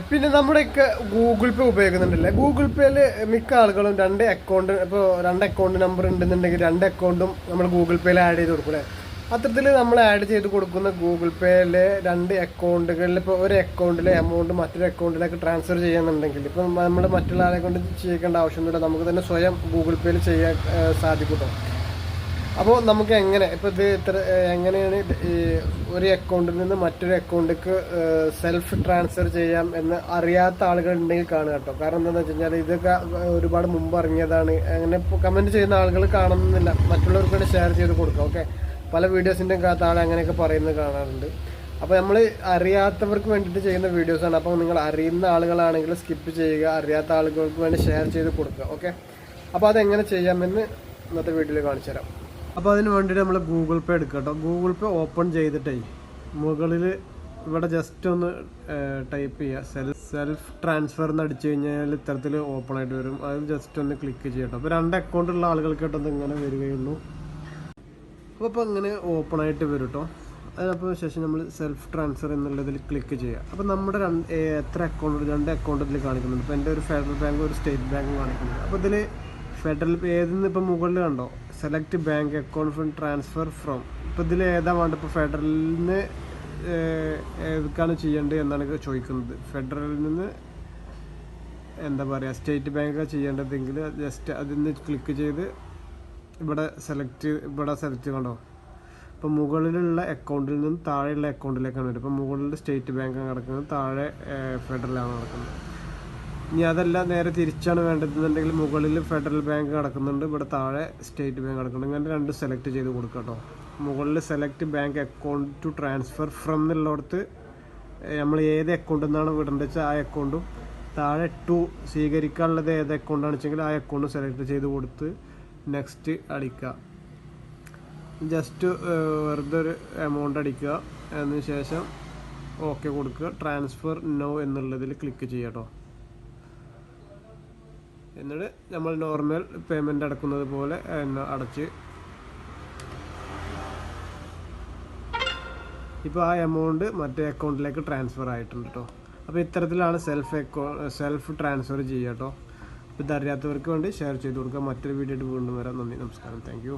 പിന്നെ നമ്മുടെയൊക്കെ ഗൂഗിൾ പേ ഉപയോഗിക്കുന്നുണ്ടല്ലേ. ഗൂഗിൾ പേയിൽ മിക്ക ആളുകളും രണ്ട് അക്കൗണ്ട് നമ്പർ ഉണ്ടെന്നുണ്ടെങ്കിൽ രണ്ട് അക്കൗണ്ടും നമ്മൾ ഗൂഗിൾ പേയിൽ ആഡ് ചെയ്ത് കൊടുക്കും അല്ലേ. അത്തരത്തിൽ നമ്മൾ ആഡ് ചെയ്ത് കൊടുക്കുന്ന ഗൂഗിൾ പേയിലെ രണ്ട് അക്കൗണ്ടുകളിൽ ഇപ്പോൾ ഒരു അക്കൗണ്ടിലെ എമൗണ്ട് മറ്റൊരു അക്കൗണ്ടിലേക്ക് ട്രാൻസ്ഫർ ചെയ്യുന്നുണ്ടെങ്കിൽ ഇപ്പം നമ്മൾ മറ്റുള്ള ആളെ കൊണ്ട് ചെയ്യിക്കേണ്ട ആവശ്യമൊന്നുമില്ല, നമുക്ക് തന്നെ സ്വയം ഗൂഗിൾ പേയിൽ ചെയ്യാൻ സാധിക്കും. അപ്പോൾ നമുക്ക് ഇപ്പോൾ എങ്ങനെയാണ് ഈ ഒരു അക്കൗണ്ടിൽ നിന്ന് മറ്റൊരു അക്കൗണ്ടിലേക്ക് സെൽഫ് ട്രാൻസ്ഫർ ചെയ്യാം എന്ന് അറിയാത്ത ആളുകൾ ഉണ്ടെങ്കിൽ കാണുക കേട്ടോ. കാരണം എന്താണെന്ന് വെച്ച് കഴിഞ്ഞാൽ ഇതൊക്കെ ഒരുപാട് മുമ്പ് ഇറങ്ങിയതാണ്. അങ്ങനെ കമൻറ്റ് ചെയ്യുന്ന ആളുകൾ കാണുന്നില്ല, മറ്റുള്ളവർക്ക് വേണ്ടി ഷെയർ ചെയ്ത് കൊടുക്കാം. ഓക്കെ, പല വീഡിയോസിൻ്റെയും താഴെ അങ്ങനെയൊക്കെ പറയുന്നത് കാണാറുണ്ട്. അപ്പോൾ നമ്മൾ അറിയാത്തവർക്ക് വേണ്ടിയിട്ട് ചെയ്യുന്ന വീഡിയോസാണ്. അപ്പോൾ നിങ്ങൾ അറിയുന്ന ആളുകളാണെങ്കിൽ സ്കിപ്പ് ചെയ്യുക, അറിയാത്ത ആളുകൾക്ക് വേണ്ടി ഷെയർ ചെയ്ത് കൊടുക്കുക. ഓക്കെ, അപ്പോൾ അതെങ്ങനെ ചെയ്യാമെന്ന് ഇന്നത്തെ വീഡിയോയിൽ കാണിച്ചു തരാം. അപ്പോൾ അതിന് വേണ്ടിയിട്ട് നമ്മൾ ഗൂഗിൾ പേ എടുക്കുക കേട്ടോ. ഗൂഗിൾ പേ ഓപ്പൺ ചെയ്തിട്ടേ മുകളിൽ ഇവിടെ ജസ്റ്റ് ഒന്ന് ടൈപ്പ് ചെയ്യുക സെൽഫ് ട്രാൻസ്ഫർ എന്ന് അടിച്ചു കഴിഞ്ഞാൽ ഇത്തരത്തിൽ ഓപ്പൺ ആയിട്ട് വരും. അത് ജസ്റ്റ് ഒന്ന് ക്ലിക്ക് ചെയ്യട്ടോ. അപ്പോൾ രണ്ട് അക്കൗണ്ടുള്ള ആളുകൾക്ക് കേട്ടോ ഇങ്ങനെ വരികയുള്ളൂ. അപ്പോൾ ഇങ്ങനെ ഓപ്പൺ ആയിട്ട് വരും കേട്ടോ. അതിനപ്പോൾ ശേഷം നമ്മൾ സെൽഫ് ട്രാൻസ്ഫർ എന്നുള്ളതിൽ ക്ലിക്ക് ചെയ്യുക. അപ്പോൾ നമ്മുടെ എത്ര അക്കൗണ്ട്, രണ്ട് അക്കൗണ്ട് ഇതിൽ കാണിക്കുന്നുണ്ട്. ഇപ്പോൾ എൻ്റെ ഒരു ഫെഡറൽ ബാങ്ക് ഒരു സ്റ്റേറ്റ് ബാങ്കും കാണിക്കുന്നുണ്ട്. അപ്പോൾ ഇതിൽ ഫെഡറൽ ഏതെന്ന് ഇപ്പോൾ മുകളിൽ കണ്ടോ, select bank account from transfer from. ഇപ്പോൾ ഇതിൽ ഏതാ വേണ്ട, ഇപ്പോൾ ഫെഡറലിൽ നിന്ന് ഏതൊക്കെയാണ് ചെയ്യേണ്ടത് എന്നാണ് ചോദിക്കുന്നത്. ഫെഡറലിൽ നിന്ന് എന്താ പറയുക സ്റ്റേറ്റ് ബാങ്കാണ് ചെയ്യേണ്ടതെങ്കിൽ ജസ്റ്റ് അതിൽ നിന്ന് ക്ലിക്ക് ചെയ്ത് ഇവിടെ സെലക്ട് കണ്ടോ. ഇപ്പോൾ മുകളിലുള്ള അക്കൗണ്ടിൽ നിന്ന് താഴെയുള്ള അക്കൗണ്ടിലേക്കാണ് വരും. ഇപ്പോൾ മുകളിൽ സ്റ്റേറ്റ് ബാങ്കാണ് കിടക്കുന്നത്, താഴെ ഫെഡറലാണ് കിടക്കുന്നത്. ഇനി അതല്ല നേരെ തിരിച്ചാണ് വേണ്ടതെന്നുണ്ടെങ്കിൽ മുകളിൽ ഫെഡറൽ ബാങ്ക് കിടക്കുന്നുണ്ട്, ഇവിടെ താഴെ സ്റ്റേറ്റ് ബാങ്ക് കിടക്കുന്നുണ്ട്. ഇങ്ങനെ രണ്ട് സെലക്ട് ചെയ്ത് കൊടുക്കുക കേട്ടോ. മുകളിൽ select bank account to transfer from എന്നുള്ളിടത്ത് നമ്മൾ ഏത് അക്കൗണ്ടിൽ നിന്നാണ് വിടേണ്ടത് വെച്ചാൽ ആ അക്കൗണ്ടും, താഴെ ടു സ്വീകരിക്കാനുള്ളത് ഏത് അക്കൗണ്ടാണെന്ന് വെച്ചെങ്കിൽ ആ അക്കൗണ്ട് സെലക്ട് ചെയ്ത് കൊടുത്ത് നെക്സ്റ്റ് അടിക്കുക. ജസ്റ്റ് വെറുതെ ഒരു എമൗണ്ട് അടിക്കുക, അതിന് ശേഷം ഓക്കെ കൊടുക്കുക. ട്രാൻസ്ഫർ നോ എന്നുള്ളതിൽ ക്ലിക്ക് ചെയ്യുക കേട്ടോ. എന്നിട്ട് നമ്മൾ നോർമൽ പേയ്മെൻറ്റ് അടക്കുന്നത് പോലെ അടച്ച് ഇപ്പോൾ ആ എമൗണ്ട് മറ്റേ അക്കൗണ്ടിലേക്ക് ട്രാൻസ്ഫർ ആയിട്ടുണ്ട് കേട്ടോ. അപ്പോൾ ഇത്തരത്തിലാണ് സെൽഫ് ട്രാൻസ്ഫർ ചെയ്യുക കേട്ടോ. അപ്പോൾ ഇതറിയാത്തവർക്ക് വേണ്ടി ഷെയർ ചെയ്ത് കൊടുക്കുക. മറ്റൊരു വീഡിയോ ആയിട്ട് വീണ്ടും വരാം. നന്ദി, നമസ്കാരം, താങ്ക് യു.